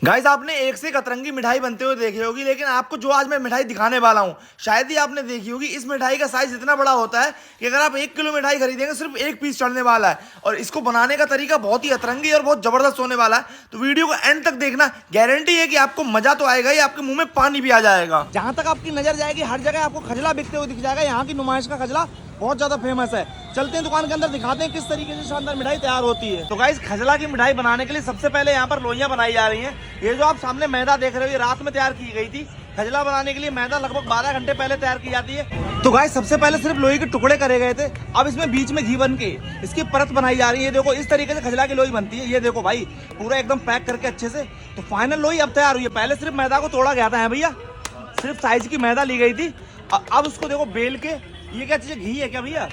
Guys आपने एक से एक अतरंगी मिठाई बनते हुए देखी होगी, लेकिन आपको जो आज मैं मिठाई दिखाने वाला हूँ शायद ही आपने देखी होगी। इस मिठाई का साइज इतना बड़ा होता है कि अगर आप 1 किलो मिठाई खरीदेंगे सिर्फ एक पीस चढ़ने वाला है। और इसको बनाने का तरीका बहुत ही अतरंगी और बहुत जबरदस्त होने वाला है, तो वीडियो को एंड तक देखना। गारंटी है कि आपको मजा तो आएगा ही, आपके मुंह में पानी भी आ जाएगा। जहां तक आपकी नजर जाएगी हर जगह आपको खजला बिकते हुए दिख जाएगा। यहाँ की नुमाइश का खजला बहुत ज्यादा फेमस है। चलते हैं दुकान के अंदर, दिखाते हैं किस तरीके से शानदार मिठाई तैयार होती है। तो गाइस खजला की मिठाई बनाने के लिए सबसे पहले यहाँ पर लोइयां बनाई जा रही हैं। ये जो आप सामने मैदा देख रहे हो ये रात में तैयार की गई थी। खजला बनाने के लिए मैदा लगभग 12 घंटे पहले तैयार की जाती है। तो गाइस सबसे पहले सिर्फ लोई के टुकड़े करे गए थे। अब इसमें बीच में घी बन के इसकी परत बनाई जा रही है। देखो इस तरीके से खजला की लोई बनती है। ये देखो भाई पूरा एकदम पैक करके अच्छे से। तो फाइनल लोई अब तैयार हुई है। पहले सिर्फ मैदा को तोड़ा गया था भैया, सिर्फ साइज की मैदा ली गई थी। अब उसको देखो बेल के, ये क्या चीज है, घी है क्या भैया?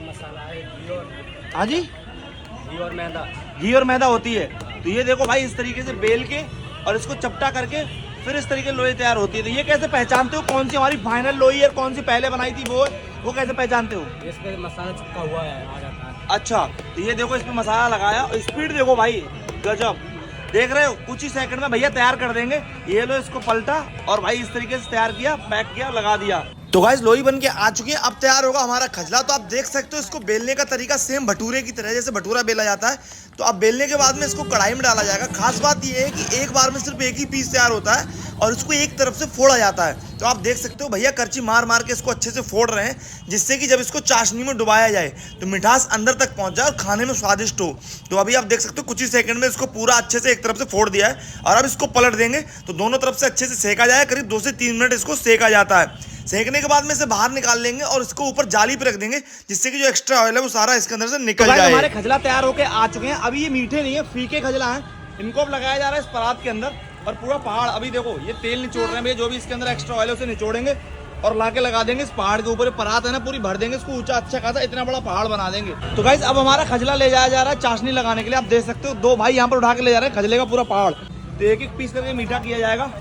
मसाला है घी और हाँ जी, घी और मैदा। घी और मैदा होती है। तो ये देखो भाई इस तरीके से बेल के और इसको चपटा करके फिर इस तरीके लोई तैयार होती है। तो ये कैसे पहचानते हो कौन सी हमारी फाइनल लोई है, कौन सी पहले बनाई थी वो कैसे पहचानते हो? इस पे मसाला चिपका हुआ है, आ जाता है। अच्छा, तो ये देखो इसमें मसाला लगाया और स्पीड देखो भाई गजब। देख रहे हो कुछ ही सेकंड में भैया तैयार कर देंगे। ये लो इसको पलटा और भाई इस तरीके से तैयार किया, पैक किया, लगा दिया। तो गाइस लोई बन के आ चुकी है। अब तैयार होगा हमारा खजला। तो आप देख सकते हो इसको बेलने का तरीका सेम भटूरे की तरह, जैसे भटूरा बेला जाता है। तो अब बेलने के बाद में इसको कढ़ाई में डाला जाएगा। खास बात यह है कि एक बार में सिर्फ एक ही पीस तैयार होता है और इसको एक तरफ से फोड़ा जाता है। तो आप देख सकते हो भैया करची मार मार के इसको अच्छे से फोड़ रहे हैं, जिससे कि जब इसको चाशनी में डुबाया जाए तो मिठास अंदर तक पहुंच जाए और खाने में स्वादिष्ट हो। तो अभी आप देख सकते हो कुछ ही सेकंड में इसको पूरा अच्छे से एक तरफ से फोड़ दिया है और अब इसको पलट देंगे तो दोनों तरफ से अच्छे से सेका जाए। करीब 2 से 3 मिनट इसको सेका जाता है। सेकने के बाद में इसे बाहर निकाल लेंगे और इसको ऊपर जाली पे रख देंगे, जिससे कि जो एक्स्ट्रा ऑयल है वो सारा इसके अंदर से निकल जाए। हमारे खजला तैयार होके आ चुके हैं। अभी ये मीठे नहीं है, फीके खजला हैं। इनको अब लगाया जा रहा है इस परात के अंदर और पूरा पहाड़। अभी देखो ये तेल निचोड़ रहे हैं भैया, जो भी इसके अंदर एक्स्ट्रा ऑयल है उसे निचोड़ेंगे और लाके लगा देंगे इस पहाड़ के ऊपर। परात है ना पूरी भर देंगे इसको, ऊंचा अच्छा खासा इतना बड़ा पहाड़ बना देंगे। तो गाइस अब हमारा खजला ले जाया जा रहा है चाशनी लगाने के लिए। आप देख सकते हो 2 भाई यहाँ पर उठा के ले जा रहे हैं खजले का पूरा पहाड़। तो एक एक पीस करके मीठा किया जाएगा।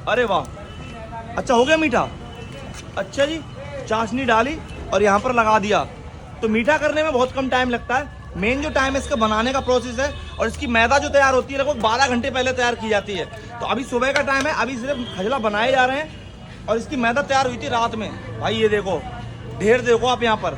अरे वाह, अच्छा हो गया मीठा। अच्छा जी, चाशनी डाली और यहाँ पर लगा दिया। तो मीठा करने में बहुत कम टाइम लगता है। मेन जो टाइम है इसका बनाने का प्रोसेस है। और इसकी मैदा जो तैयार होती है लगभग 12 घंटे पहले तैयार की जाती है। तो अभी सुबह का टाइम है, अभी सिर्फ खजला बनाए जा रहे हैं और इसकी मैदा तैयार हुई थी रात में। भाई ये देखो ढेर देखो आप यहाँ पर,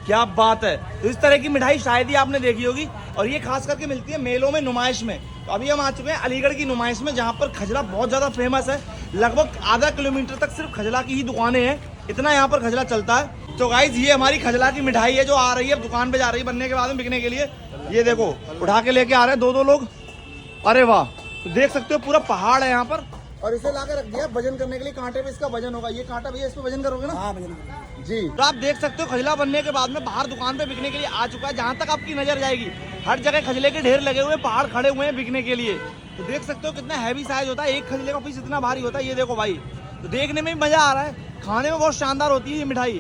क्या बात है। तो इस तरह की मिठाई शायद ही आपने देखी होगी और ये खास करके मिलती है मेलों में, नुमाइश में। तो अभी हम आ चुके हैं अलीगढ़ की नुमाइश में, जहाँ पर खजला बहुत ज़्यादा फेमस है। लगभग आधा किलोमीटर तक सिर्फ खजला की ही दुकानें हैं, इतना यहाँ पर खजला चलता है। तो गाइज ये हमारी खजला की मिठाई है जो आ रही है, अब दुकान पे जा रही है बनने के बाद में बिकने के लिए। ये देखो उठा के लेके आ रहे हैं 2-2 लोग। अरे वाह, तो देख सकते हो पूरा पहाड़ है यहाँ पर और इसे ला के रख दिया वजन करने के लिए। कांटे पे इसका वजन होगा। ये कांटा भैया इस पे वजन करोगे ना? हाँ वजन जी। तो आप देख सकते हो खजला बनने के बाद में बाहर दुकान पे बिकने के लिए आ चुका है। जहाँ तक आपकी नजर जाएगी हर जगह खजले के ढेर लगे हुए, पहाड़ खड़े हुए हैं बिकने के लिए। तो देख सकते हो कितना हैवी साइज होता है, एक खजले का पीस इतना भारी होता है। ये देखो भाई, तो देखने में भी मजा आ रहा है, खाने में बहुत शानदार होती है ये मिठाई।